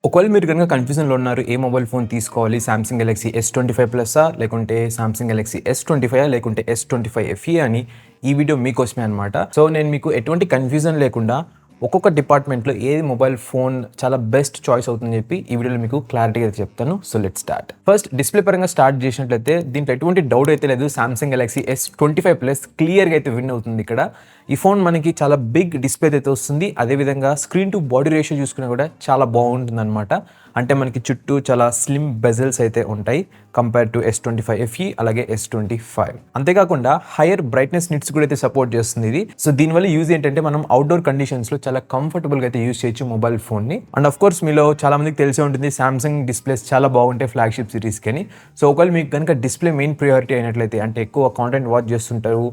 ఒకవేళ మీరు కనుక కన్‌ఫ్యూజన్‌లో ఉన్నారు. ఏ మొబైల్ ఫోన్ తీసుకోవాలి? Samsung Galaxy S25 ప్లస్సా? లేకుంటే సామ్‌సంగ్ గెలాక్సీ S25 లేకుంటే S25 FE అని ఈ వీడియో మీకోసమే అనమాట. సో, నేను మీకు ఎటువంటి కన్‌ఫ్యూజన్ లేకుండా ఒక్కొక్క డిపార్ట్‌మెంట్‌లో ఏది మొబైల్ ఫోన్ చాలా బెస్ట్ చాయిస్ అవుతుందని చెప్పి ఈ వీడియోలో మీకు క్లారిటీగా చెప్తాను. So, let's start. First display పరంగా స్టార్ట్ చేసినట్లయితే దీంట్లో ఎటువంటి డౌట్ అయితే లేదు. సామ్‌సంగ్ గెలాక్సీ S25 ప్లస్ క్లియర్‌గా అయితే విన్ అవుతుంది ఇక్కడ. ఈ ఫోన్ మనకి చాలా బిగ్ డిస్‌ప్లే అయితే వస్తుంది. అదేవిధంగా స్క్రీన్ టు బాడీ రేషియో చూసుకున్నా కూడా చాలా బాగుంటుందన్నమాట. అంటే మనకి చుట్టూ చాలా స్లిమ్ బెజల్స్ అయితే ఉంటాయి కంపేర్ టు S25 FE అలాగే S25. అంతేకాకుండా హైయర్ బ్రైట్నెస్ నిట్స్ కూడా అయితే సపోర్ట్ చేస్తుంది ఇది. సో దీనివల్ల యూజ్ ఏంటంటే మనం అవుట్డోర్ కండిషన్స్లో చాలా కంఫర్టబుల్గా అయితే యూజ్ చేయొచ్చు మొబైల్ ఫోన్ని. అండ్ ఆఫ్ కోర్స్ మీలో చాలా మందికి తెలిసే ఉంటుంది సామ్సంగ్ డిస్ప్లేస్ చాలా బాగుంటాయి ఫ్లాగ్షిప్ సిరీస్కి అని. సో ఒకవేళ మీకు కనుక డిస్ప్లే మెయిన్ ప్రియారిటీ అయినట్లయితే అంటే ఎక్కువ కాంటెంట్ వాచ్ చేస్తుంటారు,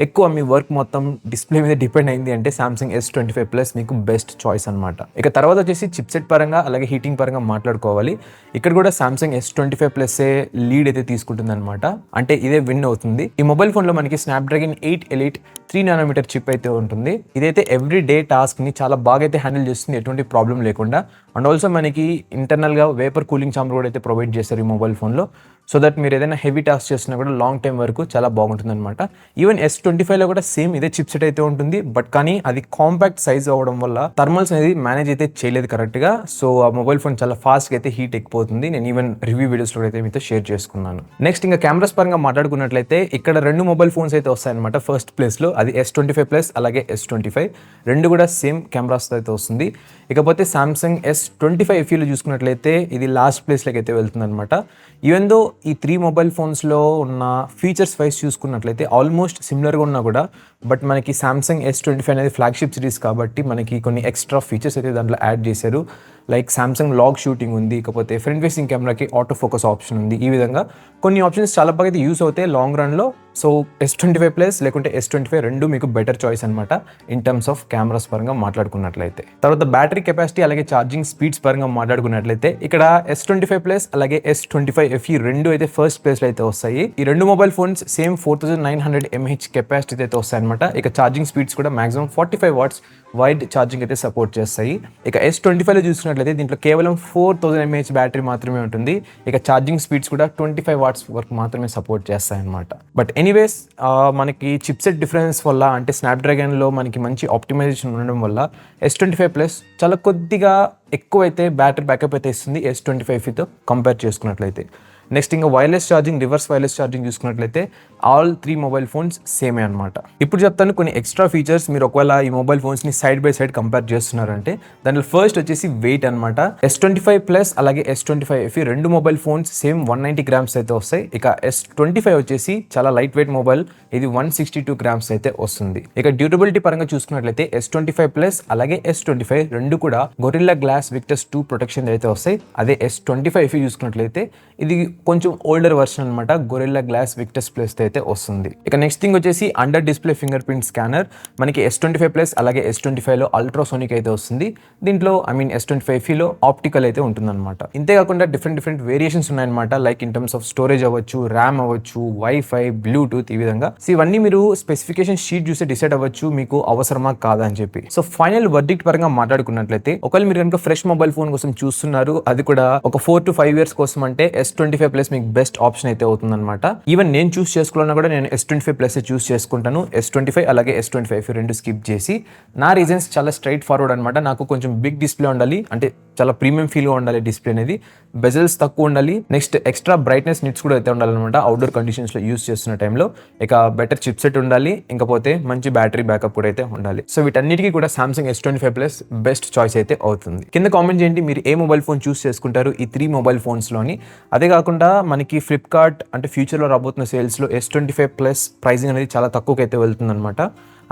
ఎక్కువ మీ వర్క్ మొత్తం డిస్ప్లే మీద డిపెండ్ అయింది అంటే సామ్సంగ్ S25 ప్లస్ మీకు బెస్ట్ చాయిస్ అనమాట. ఇక తర్వాత వచ్చేసి చిప్సెట్ పరంగా అలాగే హీటింగ్ పరంగా మాట్లాడుకోవాలి. ఇక్కడ కూడా సామ్సంగ్ S25 ప్లస్ లీడ్ అయితే తీసుకుంటుంది అనమాట. అంటే ఇదే విన్ అవుతుంది. ఈ మొబైల్ ఫోన్లో మనకి స్నాప్డ్రాగన్ 8 ఎలీట్ 3 నానోమీటర్ చిప్ అయితే ఉంటుంది. ఇదైతే ఎవ్రీ డే టాస్క్ని చాలా బాగా అయితే హ్యాండిల్ చేస్తుంది, ఎటువంటి ప్రాబ్లం లేకుండా. అండ్ ఆల్సో మనకి ఇంటర్నల్గా వేపర్ కూలింగ్ చాంబర్ కూడా అయితే ప్రొవైడ్ చేస్తారు ఈ మొబైల్ ఫోన్లో. సో దట్ మీరు ఏదైనా హెవీ టాస్క్ చేస్తున్నా కూడా లాంగ్ టైం వరకు చాలా బాగుంటుంది అనమాట. ఈవెన్ S25లో కూడా సేమ్ ఇదే చిప్సెట్ అయితే ఉంటుంది. బట్ కానీ అది కాంపాక్ట్ సైజ్ అవ్వడం వల్ల థర్మల్స్ అనేది మేనేజ్ అయితే చేయలేదు కరెక్ట్గా. సో ఆ మొబైల్ ఫోన్ చాలా ఫాస్ట్గా అయితే హీట్ ఎక్కిపోతుంది. నేను ఈవెన్ రివ్యూ వీడియోస్లో అయితే మీతో షేర్ చేసుకున్నాను. నెక్స్ట్ ఇంకా కెమెరాస్ పరంగా మాట్లాడుకున్నట్లయితే ఇక్కడ రెండు మొబైల్ ఫోన్స్ అయితే వస్తాయన్నమాట ఫస్ట్ ప్లేస్లో. అది S25 ప్లస్ అలాగే S25 రెండు కూడా సేమ్ కెమెరాస్ అయితే వస్తుంది. ఇకపోతే సామ్సంగ్ S25 FEలో చూసుకున్నట్లయితే ఇది లాస్ట్ ప్లేస్లోకి అయితే వెళ్తుంది అనమాట. ఈవెన్ దో ఈ 3 మొబైల్ ఫోన్స్లో ఉన్న ఫీచర్స్ వైజ్ చూసుకున్నట్లయితే ఆల్మోస్ట్ సిమిలర్గా ఉన్నా కూడా బట్ మనకి సామ్సంగ్ S25 అనేది ఫ్లాగ్షిప్ సిరీస్ కాబట్టి మనకి కొన్ని ఎక్స్ట్రా ఫీచర్స్ అయితే దాంట్లో యాడ్ చేశారు. లైక్ సామ్సంగ్ లాగ్ షూటింగ్ ఉంది, ఇకపోతే ఫ్రంట్ ఫేసింగ్ కెమెరాకి ఆటో ఫోకస్ ఆప్షన్ ఉంది. ఈ విధంగా కొన్ని ఆప్షన్స్ చాలా బాగా అయితే యూస్ అవుతాయి లాంగ్ రన్లో. సో S25 ప్లస్ లేకుంటే S25 రెండు మీకు బెటర్ చాయిస్ అనమాట ఇన్ టర్మ్స్ ఆఫ్ కెమెరాస్ పరంగా మాట్లాడుకున్నట్లయితే. తర్వాత బ్యాటరీ కెపాసిటీ అలాగే ఛార్జింగ్ స్పీడ్స్ పరంగా మాట్లాడుకున్నట్లయితే ఇక్కడ S25 ప్లస్ అలాగే S25 FE రెండు అయితే ఫస్ట్ ప్లేస్లో అయితే వస్తాయి. ఈ రెండు mobile phones same 4900 mAh capacity అయితే వస్తాయి అనమాట. ఇక ఛార్జింగ్ స్పీడ్స్ కూడా మాక్సిమం 45 వాట్స్ వైడ్ ఛార్జింగ్ అయితే సపోర్ట్ చేస్తాయి. ఇక S25లో చూసుకున్నట్లయితే దీంట్లో కేవలం 4000 mAh బ్యాటరీ మాత్రమే ఉంటుంది. ఇక ఛార్జింగ్ స్పీడ్స్ కూడా 25 వాట్స్ వరకు మాత్రమే సపోర్ట్ చేస్తాయి అనమాట. బట్ ఎనీవేస్ మనకి చిప్సెట్ డిఫరెన్స్ వల్ల అంటే స్నాప్డ్రాగన్లో మనకి మంచి ఆప్టిమైజేషన్ ఉండడం వల్ల S25 ప్లస్ చాలా కొద్దిగా ఎక్కువైతే బ్యాటరీ బ్యాకప్ అయితే ఇస్తుంది S25 FEతో కంపేర్ చేసుకున్నట్లయితే. నెక్స్ట్ ఇంకా wireless charging, reverse wireless charging చూసుకున్నట్లయితే ఆల్ 3 మొబైల్ ఫోన్స్ సేమే అనమాట. ఇప్పుడు చెప్తాను కొన్ని ఎక్స్ట్రా ఫీచర్స్. మీరు ఒకవేళ ఈ మొబైల్ ఫోన్స్ని సైడ్ బై సైడ్ కంపేర్ చేస్తున్నారంటే దాంట్లో ఫస్ట్ వచ్చేసి వెయిట్ అనమాట. S25 ప్లస్ అలాగే S25 FE రెండు మొబైల్ ఫోన్స్ సేమ్ 190 గ్రామ్స్ అయితే వస్తాయి. ఇక S25 వచ్చేసి చాలా లైట్ వెయిట్ మొబైల్, ఇది 162 గ్రామ్స్ అయితే వస్తుంది. ఇక డ్యూరబిలిటీ పరంగా చూసుకున్నట్లయితే S25 ప్లస్ అలాగే S25 రెండు కూడా గొరిల్లా గ్లాస్ విక్టర్స్ 2 ప్రొటెక్షన్ అయితే వస్తాయి. అదే S25 FE చూసుకున్నట్లయితే ఇది కొంచెం ఓల్డర్ వర్షన్ అనమాట, గొరిల్లా గ్లాస్ విక్టర్స్ ప్లస్ అయితే వస్తుంది. ఇక నెక్స్ట్ థింగ్ వచ్చేసి under display finger print scanner మనకి S25 ప్లస్ అలాగే S25లో అల్ట్రాసోనిక్ అయితే వస్తుంది. దీంట్లో S25 FEలో ఆప్టికల్ అయితే ఉంటుందన్నమాట. ఇంతేకాకుండా డిఫరెంట్ వేరియేషన్స్ ఉన్నాయన్నమాట. Like in terms of storage అవ్వచ్చు, ర్యామ్ అవ్వచ్చు, వైఫై, బ్లూటూత్, ఈ విధంగా. సో ఇవన్నీ మీరు స్పెసిఫికేషన్ షీట్ చూసి డిసైడ్ అవ్వచ్చు మీకు అవసరమా కాదా అని చెప్పి. సో ఫైనల్ వర్డిక్ట్ పరంగా మాట్లాడుకున్నట్లయితే ఒకవేళ మీరు కనుక ఫ్రెష్ మొబైల్ ఫోన్ కోసం చూస్తున్నారు, అది కూడా ఒక 4 to 5 years కోసం అంటే S25 ప్లస్ మీకు బెస్ట్ ఆప్షన్ అయితే అవుతుందన్నమాట. ఈవెన్ నేను చూస్ చేసుకోవాలన్నా కూడా నేను S25 ప్లస్ చూస్ చేసుకుంటాను. S25 అలాగే S25 రెండు స్కిప్ చేసి. నా రీజన్స్ చాలా స్ట్రైట్ ఫార్వర్డ్ అనమాట. నాకు కొంచెం బిగ్ డిస్ప్లే ఉండాలి, అంటే చాలా ప్రీమియం ఫీల్గా ఉండాలి డిస్ప్లే అనేది. బెజల్స్ తక్కువ ఉండాలి. నెక్స్ట్ ఎక్స్ట్రా బ్రైట్నెస్ నిట్స్ కూడా అయితే ఉండాలన్నమాట అవుట్డోర్ కండిషన్స్లో యూస్ చేస్తున్న టైంలో. ఇక బెటర్ చిప్సెట్ ఉండాలి, ఇంకపోతే మంచి బ్యాటరీ బ్యాకప్ కూడా అయితే ఉండాలి. సో వీటన్నిటికీ కూడా Samsung S25 plus best choice అయితే అవుతుంది. కింద కామెంట్ చేయండి మీరు ఏ మొబైల్ ఫోన్ చూస్ చేసుకుంటారు ఈ 3 మొబైల్ ఫోన్స్లోని. అదే కాకుండా మనకి ఫ్లిప్కార్ట్ అంటే ఫ్యూచర్లో రాబోతున్న సేల్స్లో S25 ప్లస్ ప్రైజింగ్ అనేది చాలా తక్కువకి అయితే వెళ్తుందన్నమాట.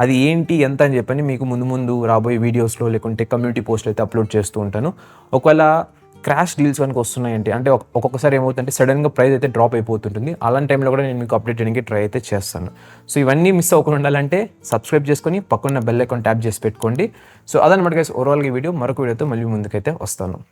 అది ఏంటి ఎంత అని చెప్పని మీకు ముందు రాబోయే వీడియోస్లో లేకుంటే కమ్యూనిటీ పోస్ట్లో అయితే అప్లోడ్ చేస్తూ ఉంటాను. ఒకవేళ క్రాష్ డీల్స్ కనుక వస్తున్నాయంటే అంటే ఒక్కొక్కసారి ఏమవుతుందంటే సడన్గా ప్రైస్ అయితే డ్రాప్ అయిపోతుంటుంది. అలాంటి టైంలో కూడా నేను మీకు అప్డేట్ చేయడానికి ట్రై అయితే చేస్తాను. సో ఇవన్నీ మిస్ అవ్వకుండా ఉండాలంటే సబ్స్క్రైబ్ చేసుకొని పక్కన బెల్ ఐకాన్ ట్యాప్ చేసి పెట్టుకోండి. సో అదనమాట గైస్ ఓవరాల్గా ఈ వీడియో. మరొక వీడియోతో మళ్ళీ ముందుకైతే వస్తాను.